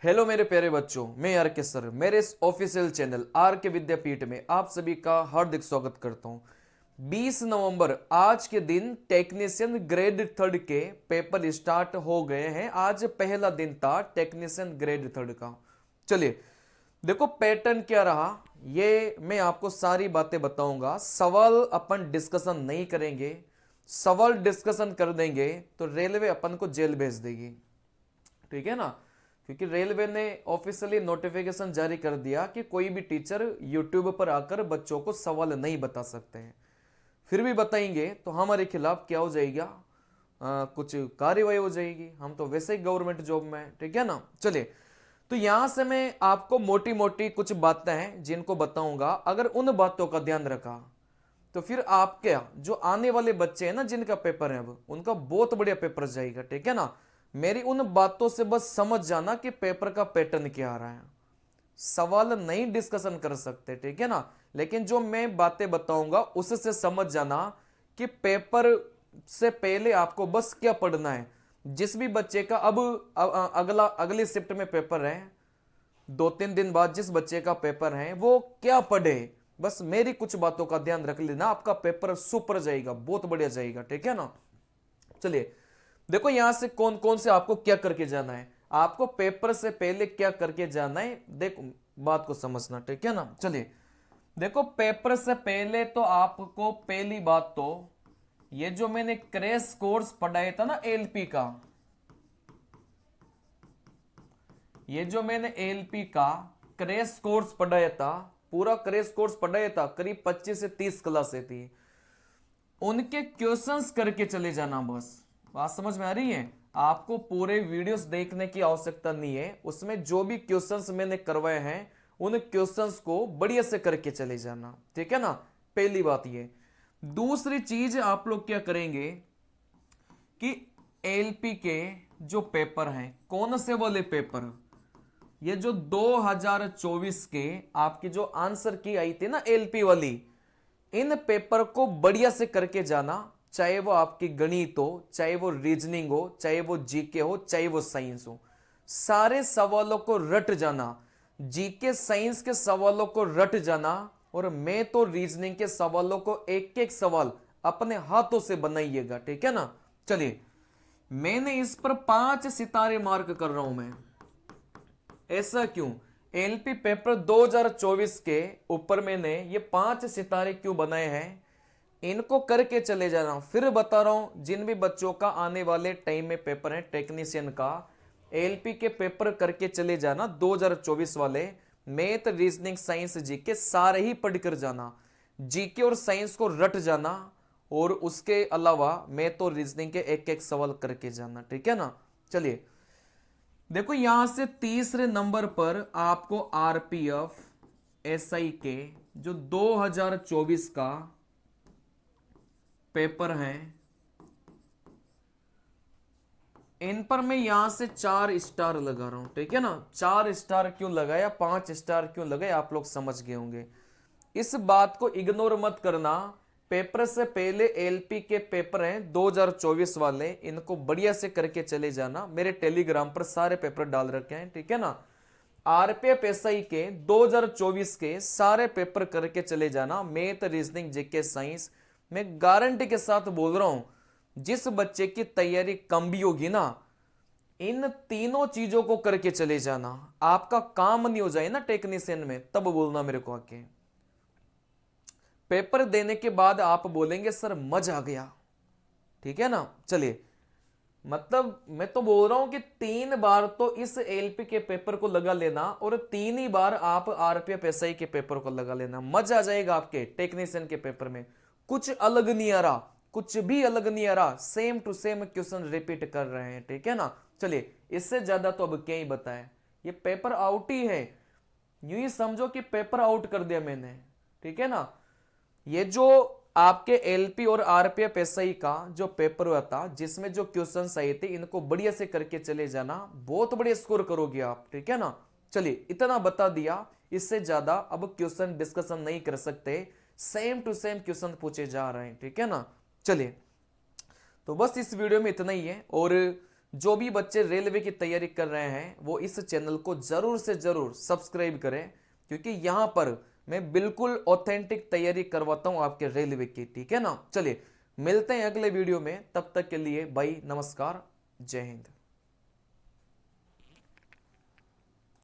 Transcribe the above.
Hello मेरे प्यारे बच्चों, मैं आर के सर मेरे इस ऑफिशियल चैनल आर के विद्यापीठ में आप सभी का हार्दिक स्वागत करता हूं। 20 नवंबर आज के दिन टेक्नीशियन ग्रेड थर्ड के पेपर स्टार्ट हो गए हैं। आज पहला दिन था टेक्नीशियन ग्रेड थर्ड का। चलिए देखो पैटर्न क्या रहा, ये मैं आपको सारी बातें बताऊंगा। सवाल अपन डिस्कशन नहीं करेंगे, सवाल डिस्कशन कर देंगे तो रेलवे अपन को जेल भेज देगी, ठीक है ना। क्योंकि रेलवे ने ऑफिशियली नोटिफिकेशन जारी कर दिया कि कोई भी टीचर यूट्यूब पर आकर बच्चों को सवाल नहीं बता सकते हैं। फिर भी बताएंगे तो हमारे खिलाफ क्या हो जाएगा, कुछ कार्रवाई हो जाएगी। हम तो वैसे ही गवर्नमेंट जॉब में हैं, ठीक है ना। चलिए तो यहां से मैं आपको मोटी मोटी कुछ बातें हैं जिनको बताऊंगा। अगर उन बातों का ध्यान रखा तो फिर आपके जो आने वाले बच्चे हैं ना, जिनका पेपर है अब, उनका बहुत बढ़िया पेपर जाएगा, ठीक है ना। मेरी उन बातों से बस समझ जाना कि पेपर का पैटर्न क्या आ रहा है। सवाल नहीं डिस्कशन कर सकते, ठीक है ना, लेकिन जो मैं बातें बताऊंगा उससे समझ जाना कि पेपर से पहले आपको बस क्या पढ़ना है। जिस भी बच्चे का अब अगली शिफ्ट में पेपर है, 2-3 दिन बाद जिस बच्चे का पेपर है वो क्या पढ़े, बस मेरी कुछ बातों का ध्यान रख लेना। आपका पेपर सुपर जाएगा, बहुत बढ़िया जाएगा, ठीक है ना। चलिए देखो यहां से कौन कौन से आपको क्या करके जाना है, आपको पेपर से पहले क्या करके जाना है, देखो बात को समझना, ठीक है ना। चलिए देखो पेपर से पहले तो आपको पहली बात तो ये जो मैंने क्रैश कोर्स पढ़ाया था ना एलपी का, ये जो मैंने एलपी का क्रैश कोर्स पढ़ाया था, पूरा क्रैश कोर्स पढ़ाया था, करीब 25 से 30 क्लासें थी, उनके क्वेश्चंस करके चले जाना। बस बात समझ में आ रही है। आपको पूरे वीडियोस देखने की आवश्यकता नहीं है, उसमें जो भी क्वेश्चंस मैंने करवाए हैं उन क्वेश्चंस को बढ़िया से करके चले जाना, ठीक है ना। पहली बात ये। दूसरी चीज आप लोग क्या करेंगे कि एलपी के जो पेपर हैं, कौन से वाले पेपर, ये जो 2024 के आपकी जो आंसर की आई थी ना एलपी वाली, इन पेपर को बढ़िया से करके जाना। चाहे वो आपकी गणित हो, चाहे वो रीजनिंग हो, चाहे वो जीके हो, चाहे वो साइंस हो, सारे सवालों को रट जाना। जीके साइंस के सवालों को रट जाना, और मैं तो रीजनिंग के सवालों को एक एक सवाल अपने हाथों से बनाइएगा, ठीक है ना। चलिए मैंने इस पर 5 सितारे मार्क कर रहा हूं मैं। ऐसा क्यों? एलपी पेपर 2024 के ऊपर मैंने ये 5 सितारे क्यों बनाए हैं, इनको करके चले जा रहा हूं। फिर बता रहा हूं, जिन भी बच्चों का आने वाले टाइम में पेपर है टेक्नीशियन का, एलपी के पेपर करके चले जाना 2024 वाले। मैथ, रीजनिंग, साइंस, जीके सारे ही पढ़ कर जाना। जीके और साइंस को रट जाना, और उसके अलावा मैथ और रीजनिंग के एक एक सवाल करके जाना, ठीक है ना। चलिए देखो यहां से तीसरे नंबर पर आपको आरपीएफ एसआई के जो 2024 का पेपर है, इन पर मैं यहां से 4 स्टार लगा रहा हूं, ठीक है ना। 4 स्टार क्यों लगाया, 5 स्टार क्यों लगाया, आप लोग समझ गए होंगे। इस बात को इग्नोर मत करना। पेपर से पहले एलपी के पेपर हैं 2024 वाले, इनको बढ़िया से करके चले जाना। मेरे टेलीग्राम पर सारे पेपर डाल रखे हैं, ठीक है ना। आरपीएफ एसआई के 2024 के सारे पेपर करके चले जाना। Math, reasoning, GK, science. मैं गारंटी के साथ बोल रहा हूं, जिस बच्चे की तैयारी कम भी होगी ना, इन तीनों चीजों को करके चले जाना। आपका काम नहीं हो जाए ना टेक्नीशियन में, तब बोलना मेरे को आके। पेपर देने के बाद आप बोलेंगे सर मजा आ गया, ठीक है ना। चलिए मतलब मैं तो बोल रहा हूं कि 3 बार तो इस एलपी के पेपर को लगा लेना, और 3 ही बार आप आरपीएफ एसआई के पेपर को लगा लेना। मजा आ जाएगा आपके टेक्नीशियन के पेपर में। कुछ अलग नहीं आ रहा, कुछ भी अलग नहीं आ रहा, same to same question repeat कर रहे हैं, ठीक है ना। चलिए इससे ज्यादा तो अब क्या ही बताएं, ये पेपर आउट ही है। यूं ही समझो कि पेपर आउट कर दिया मैंने, ठीक है ना। ये जो आपके एलपी और आरपीएफ एसआई का जो पेपर हुआ था, जिसमें जो क्वेश्चंस आए थे, इनको बढ़िया से करके चले जाना, बहुत बढ़िया स्कोर करोगे आप, ठीक है ना। चलिए इतना बता दिया, इससे ज्यादा अब क्वेश्चन डिस्कशन नहीं कर सकते, सेम टू सेम क्वेश्चन पूछे जा रहे हैं, ठीक है ना। चलिए तो बस इस वीडियो में इतना ही है। और जो भी बच्चे रेलवे की तैयारी कर रहे हैं वो इस चैनल को जरूर से जरूर सब्सक्राइब करें, क्योंकि यहां पर मैं बिल्कुल ऑथेंटिक तैयारी करवाता हूं आपके रेलवे की। ठीक है ना, चलिए मिलते हैं अगले वीडियो में, तब तक के लिए बाय, नमस्कार, जय हिंद।